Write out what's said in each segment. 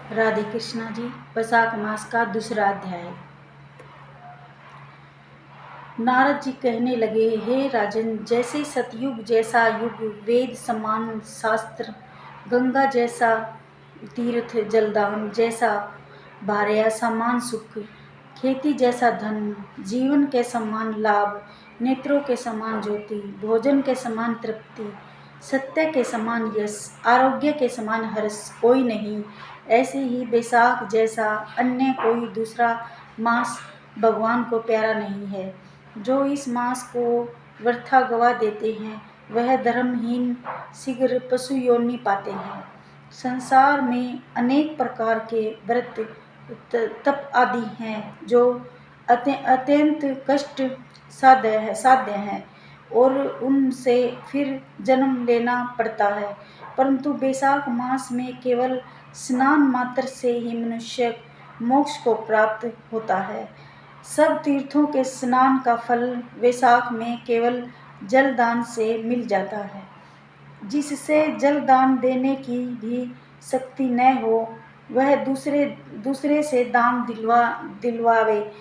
राधे कृष्णा जी। वैशाख मास का दूसरा अध्याय। नारद जी कहने लगे, हे राजन, जैसे सतयुग जैसा युग, वेद समान शास्त्र, गंगा जैसा तीर्थ, जलदान जैसा भार्या समान सुख, खेती जैसा धन, जीवन के समान लाभ, नेत्रों के समान ज्योति, भोजन के समान तृप्ति, सत्य के समान यश, आरोग्य के समान हर्ष कोई नहीं। ऐसे ही बैसाख जैसा अन्य कोई दूसरा मास भगवान को प्यारा नहीं है। जो इस मास को व्यर्था गवा देते हैं वह धर्महीन शीघ्र पशु योनि पाते हैं। संसार में अनेक प्रकार के व्रत तप आदि हैं जो अत्यंत कष्ट साध्य हैं और उनसे फिर जन्म लेना पड़ता है, परंतु बैसाख मास में केवल स्नान मात्र से ही मनुष्य मोक्ष को प्राप्त होता है। सब तीर्थों के स्नान का फल वैशाख में केवल जलदान से मिल जाता है। जिससे जलदान देने की भी शक्ति न हो वह दूसरे से दान दिलवावे,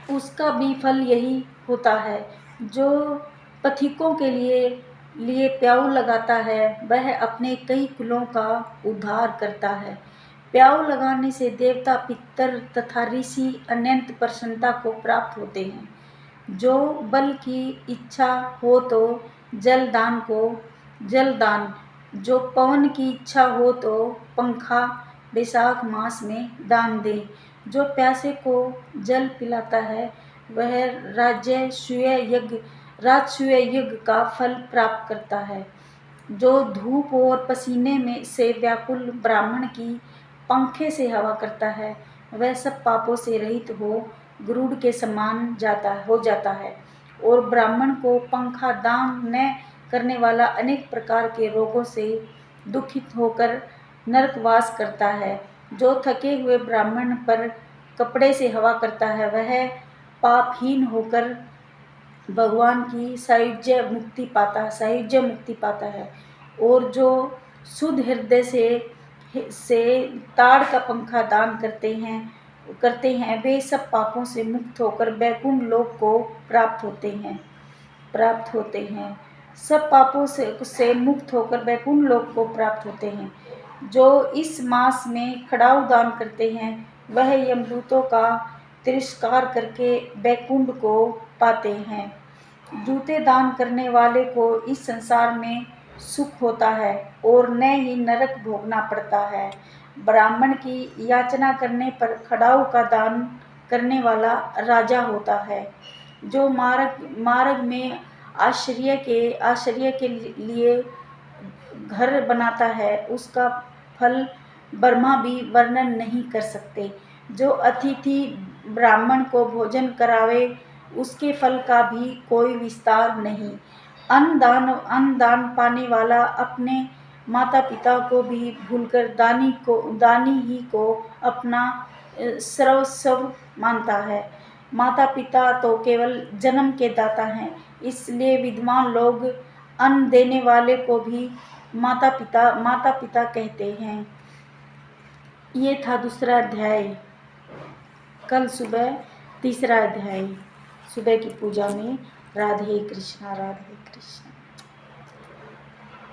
उसका भी फल यही होता है। जो पथिकों के लिए प्याऊ लगाता है वह अपने कई कुलों का उद्धार करता है। प्याऊ लगाने से देवता, पितर तथा ऋषि अनंत प्रसन्नता को प्राप्त होते हैं। जो बल की इच्छा हो तो जलदान, जो पवन की इच्छा हो तो पंखा बैसाख मास में दान दे। जो प्यासे को जल पिलाता है वह राजसूय यज्ञ का फल प्राप्त करता है। जो धूप और पसीने में से व्याकुल ब्राह्मण की पंखे से हवा करता है वह सब पापों से रहित हो गरुड़ के समान हो जाता है और ब्राह्मण को पंखा दान न करने वाला अनेक प्रकार के रोगों से दुखित होकर नरकवास करता है। जो थके हुए ब्राह्मण पर कपड़े से हवा करता है वह पापहीन होकर भगवान की सायुज्य मुक्ति पाता है और जो शुद्ध हृदय से ताड़ का पंखा दान करते हैं वे सब पापों से मुक्त होकर वैकुंठ लोक को प्राप्त होते हैं। सब पापों से मुक्त होकर वैकुंठ लोक को प्राप्त होते हैं। जो इस मास में खड़ाऊ दान करते हैं वह यमदूतों का तिरस्कार करके वैकुंठ को पाते हैं। जूते दान करने वाले को इस संसार में सुख होता है और न ही नरक भोगना पड़ता है। ब्राह्मण की याचना करने पर खड़ाऊ का दान करने वाला राजा होता है। जो मार्ग में आश्रय के लिए घर बनाता है उसका फल ब्रह्मा भी वर्णन नहीं कर सकते। जो अतिथि ब्राह्मण को भोजन करावे उसके फल का भी कोई विस्तार नहीं। अन्नदान पाने वाला अपने माता पिता को भी भूलकर दानी ही को अपना सर्वस्व मानता है। माता पिता तो केवल जन्म के दाता हैं, इसलिए विद्वान लोग अन्न देने वाले को भी माता पिता कहते हैं। ये था दूसरा अध्याय। कल सुबह तीसरा अध्याय। सुबह की पूजा में राधे कृष्णा राधे कृष्ण।